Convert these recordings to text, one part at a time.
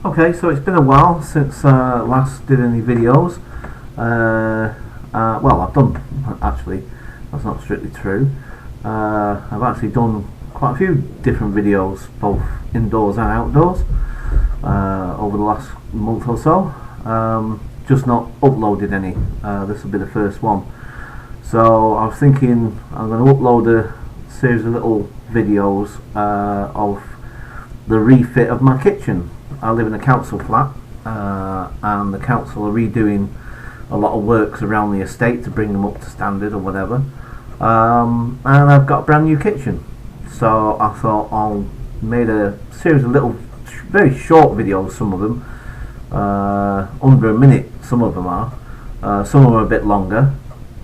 Okay, so it's been a while since last did any videos. Well, I've done, actually, that's not strictly true. I've actually done quite a few different videos, both indoors and outdoors, over the last month or so. Just not uploaded any. This will be the first one. So I was thinking I'm going to upload a series of little videos of the refit of my kitchen. I live in a council flat, and the council are redoing a lot of works around the estate to bring them up to standard or whatever. And I've got a brand new kitchen, so I thought I'll make a series of little, very short videos. Some of them under a minute. Some of them are. Some of them are a bit longer,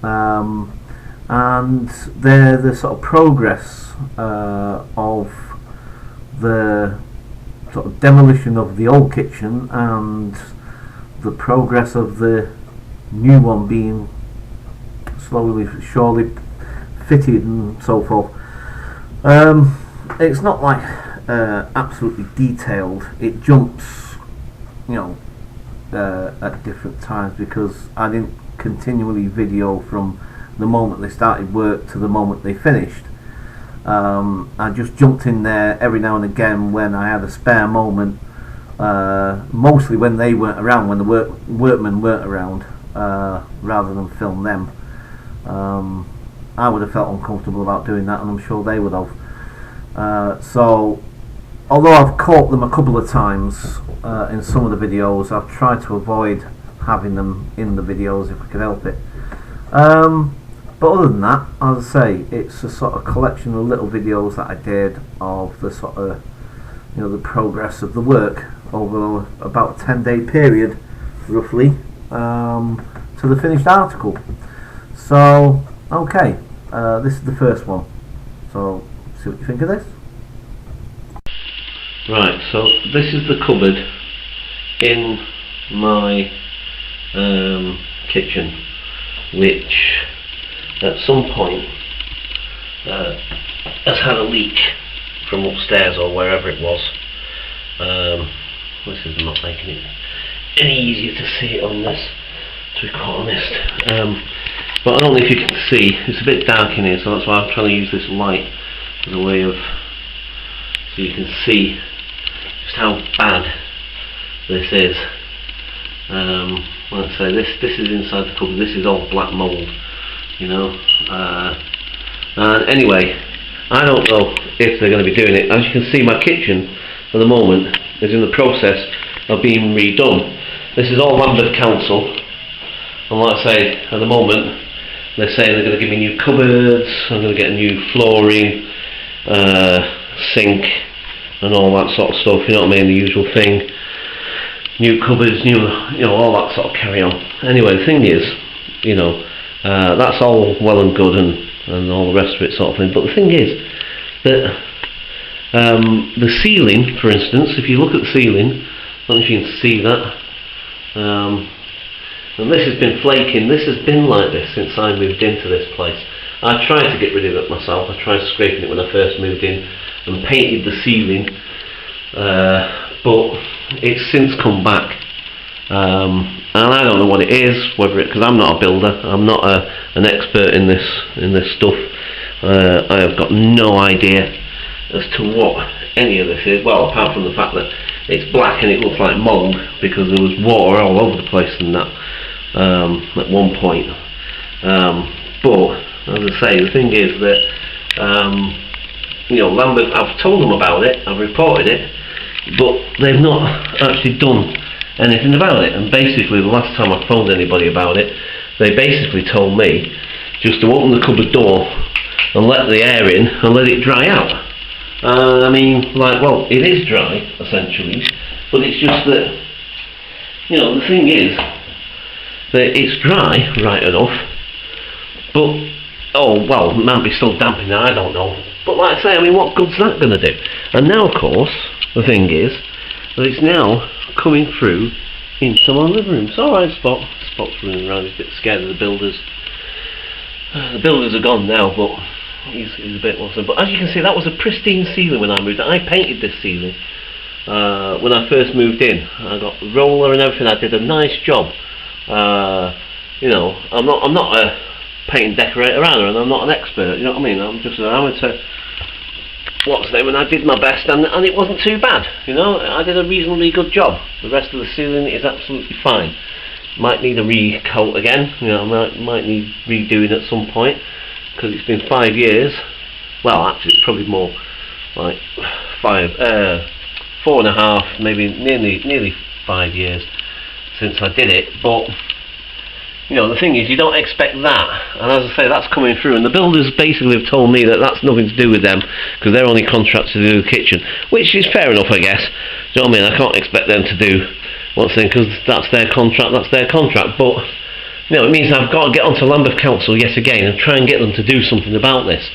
and they're the sort of progress of the sort of demolition of the old kitchen and the progress of the new one being slowly, surely fitted and so forth. It's not like absolutely detailed. It jumps, at different times because I didn't continually video from the moment they started work to the moment they finished. I just jumped in there every now and again when I had a spare moment, mostly when they weren't around, when the workmen weren't around, rather than film them. I would have felt uncomfortable about doing that, and I'm sure they would have. So although I've caught them a couple of times in some of the videos, I've tried to avoid having them in the videos if I could help it. But other than that, as I say, it's a sort of collection of little videos that I did of the sort of, the progress of the work over about a 10-day period, roughly, to the finished article. So, okay, this is the first one. So, see what you think of this. Right, so this is the cupboard in my kitchen, which at some point has had a leak from upstairs or wherever it was. This is not making it any easier to see it on this, to be quite honest. But I don't know if you can see, it's a bit dark in here, so that's why I'm trying to use this light as a way of, so you can see just how bad this is. Let's say this is inside the cupboard. This is all black mould, and anyway, I don't know if they're going to be doing it. As you can see, my kitchen at the moment is in the process of being redone. This is all Lambeth Council, and like I say, at the moment they're saying they're going to give me new cupboards, I'm going to get a new flooring, sink and all that sort of stuff, you know what I mean, the usual thing. New cupboards, all that sort of carry on. Anyway, the thing is, that's all well and good and all the rest of it sort of thing, but the thing is that the ceiling, for instance, if you look at the ceiling, I don't know if you can see that, and this has been flaking. This has been like this since I moved into this place. I tried to get rid of it myself. I tried scraping it when I first moved in and painted the ceiling, but it's since come back, and I don't know what it is, because I'm not a builder, I'm not an expert in this stuff. I have got no idea as to what any of this is, well, apart from the fact that it's black and it looks like mould because there was water all over the place and that at one point. But as I say, the thing is that Lambeth, I've told them about it, I've reported it, but they've not actually done anything about it. And basically the last time I phoned anybody about it, they basically told me just to open the cupboard door and let the air in and let it dry out. I mean, well, it is dry essentially, but it's just that, the thing is that it's dry right enough, but it might be still damp in there, I don't know. But like I say, I mean, what good's that going to do? And now, of course, the thing is that it's now coming through into my living room. It's alright, Spot's running around, he's a bit scared of the builders. The builders are gone now, but he's a bit lost. But as you can see, that was a pristine ceiling when I moved. I painted this ceiling. when I first moved in. I got the roller and everything. I did a nice job. You know, I'm not a paint decorator either, and I'm not an expert. You know what I mean? I'm just an amateur. What's the name? And I did my best, and it wasn't too bad. You know, I did a reasonably good job. The rest of the ceiling is absolutely fine. Might need a recoat again. You know, might need redoing at some point, because it's been 5 years. Well, actually, it's probably more like 4.5, maybe nearly 5 years since I did it. But you know, the thing is, you don't expect that, and as I say, that's coming through, and the builders basically have told me that that's nothing to do with them, because they're only contracted to do the kitchen, which is fair enough, I guess. Do you know what I mean? I can't expect them to do what's thing, because that's their contract, but you know, it means I've got to get onto Lambeth Council yet again and try and get them to do something about this.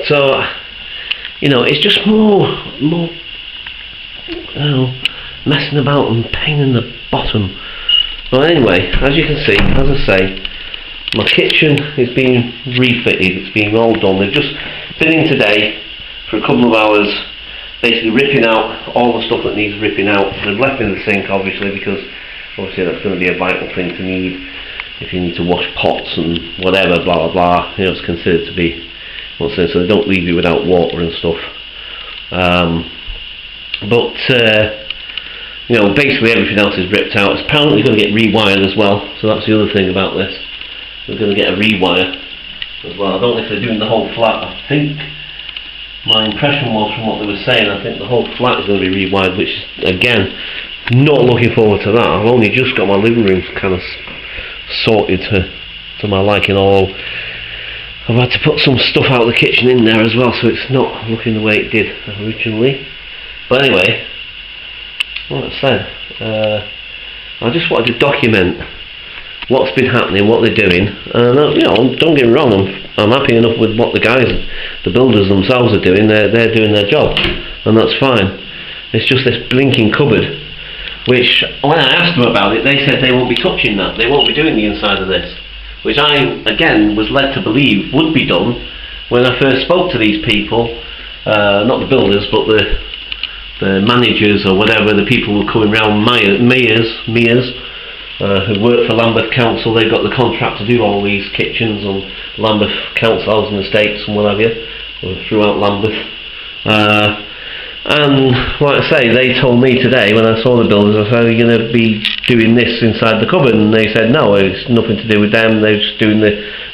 So, you know, it's just more you know, messing about and pain in the bottom. Well, anyway, as you can see, as I say, my kitchen is being refitted, it's being all done. They've just been in today for a couple of hours, basically ripping out all the stuff that needs ripping out. They've left in the sink, obviously, because obviously that's going to be a vital thing to need if you need to wash pots and whatever, blah blah blah. You know, it's considered to be, what's this, so they don't leave you without water and stuff. You know, basically everything else is ripped out. It's apparently going to get rewired as well, so that's the other thing about this. We're going to get a rewire as well. I don't know if they're doing the whole flat. I think, my impression was from what they were saying, I think the whole flat is going to be rewired, which is, again, not looking forward to that. I've only just got my living room kind of sorted to my liking. All I've had to put some stuff out of the kitchen in there as well, so it's not looking the way it did originally. But anyway, like I said, I just wanted to document what's been happening, what they're doing, and you know, don't get me wrong, I'm happy enough with what the guys, the builders themselves are doing. They're doing their job, and that's fine. It's just this blinking cupboard, which when I asked them about it, they said they won't be touching that. They won't be doing the inside of this, which I again was led to believe would be done when I first spoke to these people, not the builders, but the managers or whatever, the people who were coming round, mayors who work for Lambeth Council. They've got the contract to do all these kitchens on Lambeth Council housing estates and what have you, throughout Lambeth. And like I say, they told me today when I saw the builders, I said, are you going to be doing this inside the cupboard? And they said no, it's nothing to do with them, they're just doing the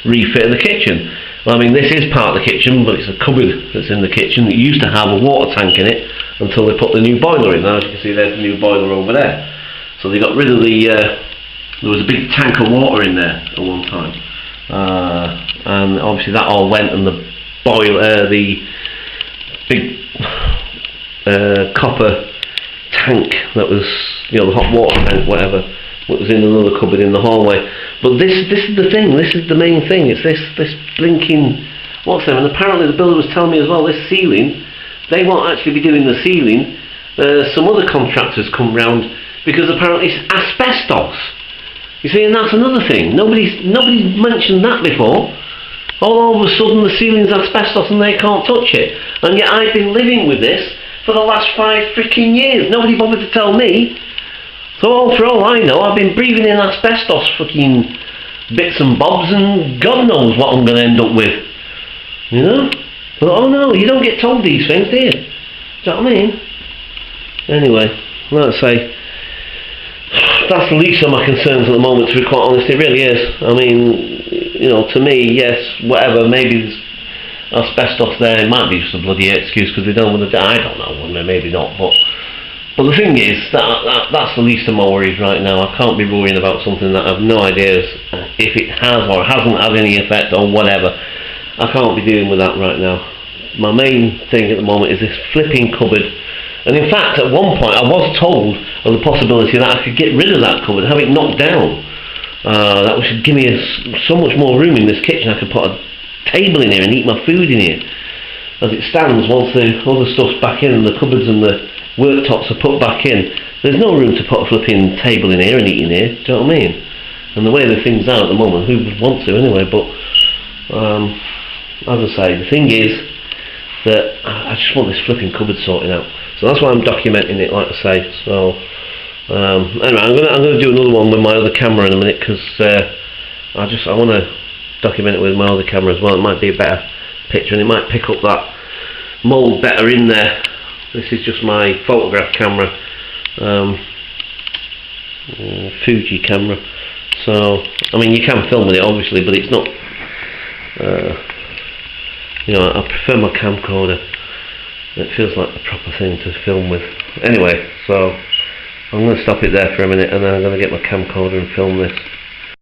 refit of the kitchen. Well, I mean, this is part of the kitchen, but it's a cupboard that's in the kitchen that used to have a water tank in it until they put the new boiler in. Now, as you can see, there's the new boiler over there. So they got rid of the, there was a big tank of water in there at one time. And obviously that all went, and the boiler, the big copper tank that was, you know, the hot water tank, whatever, what was in another cupboard in the hallway. But this is the thing, this is the main thing, it's this blinking, what's there, and apparently the builder was telling me as well, this ceiling, they won't actually be doing the ceiling, some other contractors come round, because apparently it's asbestos. You see, and that's another thing, nobody's mentioned that before. All of a sudden the ceiling's asbestos and they can't touch it, and yet I've been living with this for the last 5 freaking years, nobody bothered to tell me. So for all I know, I've been breathing in asbestos fucking bits and bobs, and God knows what I'm going to end up with. You know? But oh no, you don't get told these things, do you? Do you know what I mean? Anyway, like I say, that's the least of my concerns at the moment, to be quite honest. It really is. I mean, you know, to me, yes, whatever, maybe there's asbestos there, it might be just a bloody excuse because they don't want to, I don't know, maybe not, but the thing is, that's the least of my worries right now. I can't be worrying about something that I have no idea if it has or hasn't had any effect or whatever. I can't be dealing with that right now. My main thing at the moment is this flipping cupboard. And in fact, at one point I was told of the possibility that I could get rid of that cupboard, have it knocked down. That should give me so much more room in this kitchen. I could put a table in here and eat my food in here. As it stands, once the other stuff's back in and the cupboards and the worktops are put back in, there's no room to put a flipping table in here and eat in here. Do you know what I mean? And the way the things are at the moment, who would want to anyway? But as I say, the thing is that I just want this flipping cupboard sorted out. So that's why I'm documenting it, like I say. So anyway, I'm gonna do another one with my other camera in a minute, because I want to document it with my other camera as well. It might be a better picture, and it might pick up that mould better in there. This is just my photograph camera, Fuji camera. So I mean, you can film with it obviously, but it's not. You know, I prefer my camcorder. It feels like the proper thing to film with. Anyway, so I'm going to stop it there for a minute, and then I'm going to get my camcorder and film this.